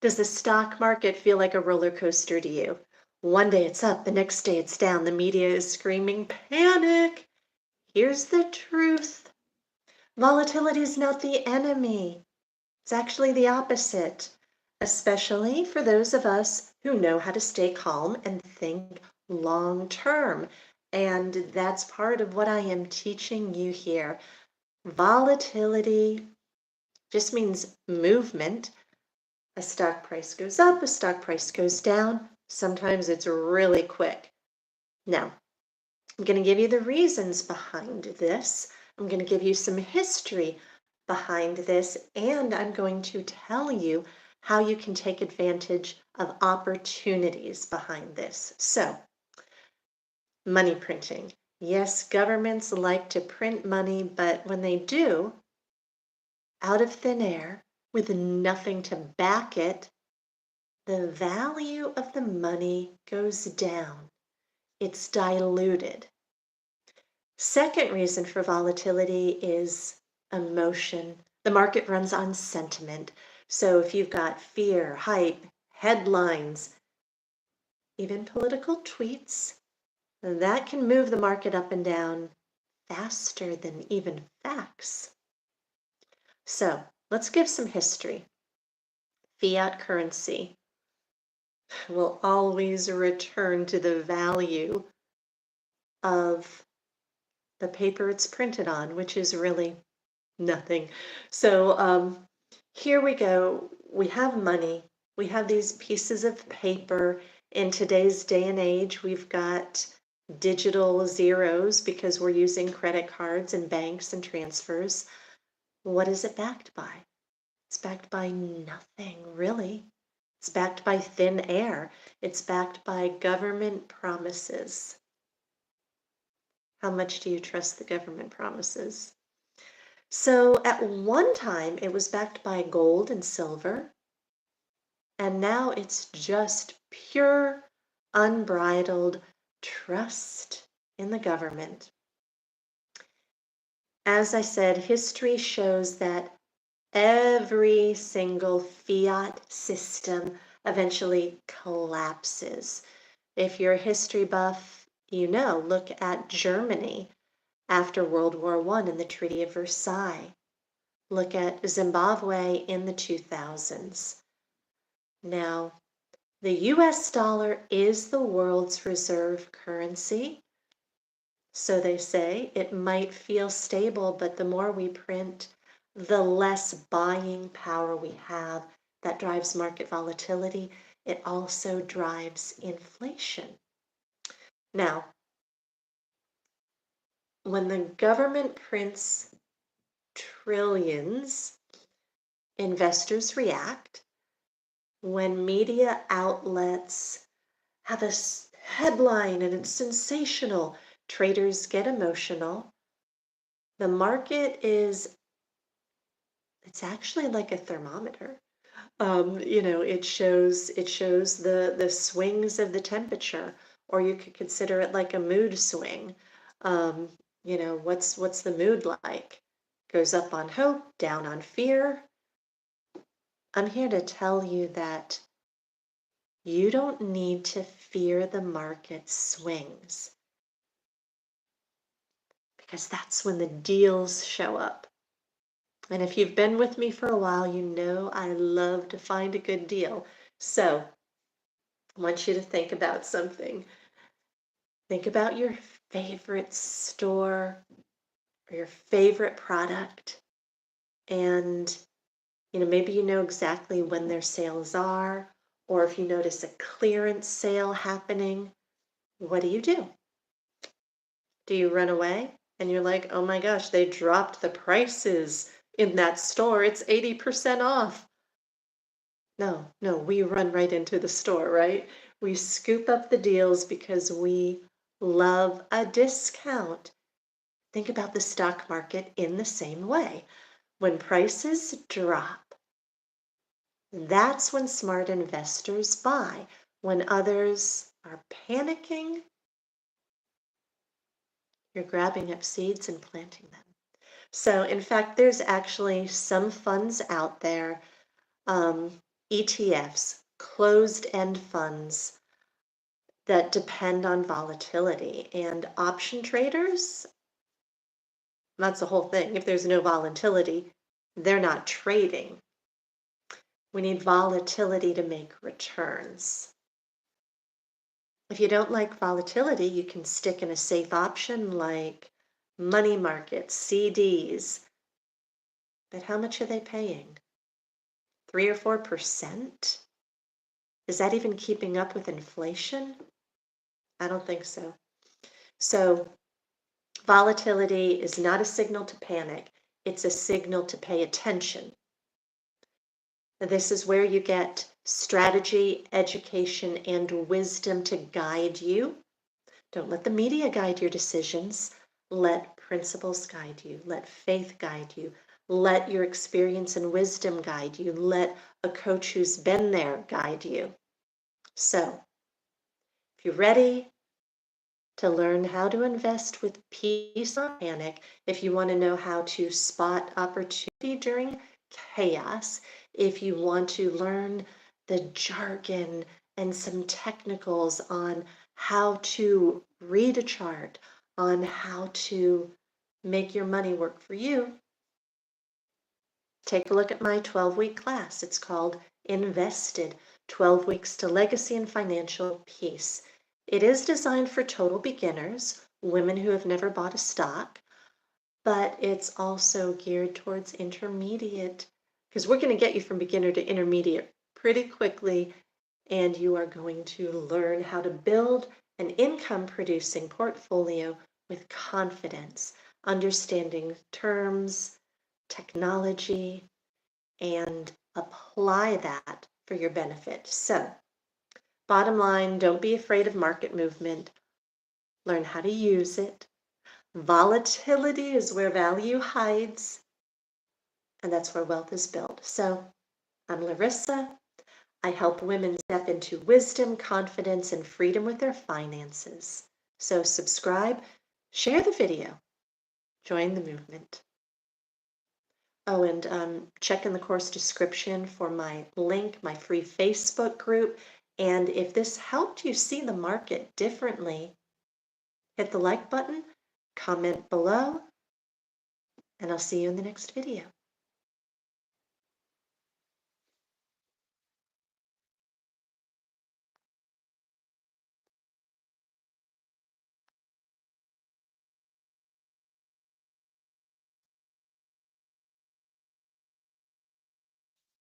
Does the stock market feel like a roller coaster to you? One day it's up, the next day it's down. The media is screaming, panic. Here's the truth. Volatility is not the enemy. It's actually the opposite, especially for those of us who know how to stay calm and think long term. And that's part of what I am teaching you here. Volatility just means movement. A stock price goes up, a stock price goes down. Sometimes it's really quick. Now, I'm going to give you the reasons behind this. I'm going to give you some history behind this, and I'm going to tell you how you can take advantage of opportunities behind this. So, money printing. Yes, governments like to print money, but when they do, out of thin air, with nothing to back it, the value of the money goes down. It's diluted. Second reason for volatility is emotion. The market runs on sentiment. So if you've got fear, hype, headlines, even political tweets, that can move the market up and down faster than even facts. So let's give some history. Fiat currency will always return to the value of the paper it's printed on, which is really nothing. So here we go. We have money. We have these pieces of paper. In today's day and age, we've got digital zeros because we're using credit cards and banks and transfers. What is it backed by? It's backed by nothing, really. It's backed by thin air. It's backed by government promises. How much do you trust the government promises? So at one time, it was backed by gold and silver, and now it's just pure, unbridled trust in the government. As I said, history shows that every single fiat system eventually collapses. If you're a history buff, you know, look at Germany after World War I and the Treaty of Versailles. Look at Zimbabwe in the 2000s. Now, the US dollar is the world's reserve currency. So they say it might feel stable, but the more we print, the less buying power we have. That drives market volatility. It also drives inflation. Now, when the government prints trillions, investors react. When media outlets have a headline and it's sensational, traders get emotional. The market it's actually like a thermometer. It shows the swings of the temperature, or you could consider it like a mood swing. What's the mood like? Goes up on hope, down on fear. I'm here to tell you that you don't need to fear the market swings, because that's when the deals show up. And if you've been with me for a while, you know I love to find a good deal. So I want you to think about something. Think about your favorite store or your favorite product. And, maybe you know exactly when their sales are, or if you notice a clearance sale happening, what do you do? Do you run away? And you're like, oh my gosh, they dropped the prices in that store. It's 80% off. No, we run right into the store, right? We scoop up the deals because we love a discount. Think about the stock market in the same way. When prices drop, that's when smart investors buy. When others are panicking, you're grabbing up seeds and planting them. So, in fact, there's actually some funds out there, ETFs, closed-end funds that depend on volatility. And option traders, that's the whole thing. If there's no volatility, they're not trading. We need volatility to make returns. If you don't like volatility, you can stick in a safe option like money markets, CDs. But how much are they paying? 3 or 4%? Is that even keeping up with inflation? I don't think so. So volatility is not a signal to panic. It's a signal to pay attention. This is where you get strategy, education, and wisdom to guide you. Don't let the media guide your decisions. Let principles guide you. Let faith guide you. Let your experience and wisdom guide you. Let a coach who's been there guide you. So, if you're ready to learn how to invest with peace, not panic, if you want to know how to spot opportunity during chaos, if you want to learn the jargon and some technicals on how to read a chart, on how to make your money work for you, take a look at my 12-week class. It's called Invested, 12 Weeks to Legacy and Financial Peace. It is designed for total beginners, women who have never bought a stock, but it's also geared towards intermediate, because we're going to get you from beginner to intermediate pretty quickly, and you are going to learn how to build an income-producing portfolio with confidence, understanding terms, technology, and apply that for your benefit. So, bottom line, don't be afraid of market movement. Learn how to use it. Volatility is where value hides, and that's where wealth is built. So, I'm Larissa. I help women step into wisdom, confidence, and freedom with their finances. So, subscribe, share the video, join the movement. Oh, and check in the course description for my link, my free Facebook group. And if this helped you see the market differently, hit the like button, comment below, and I'll see you in the next video.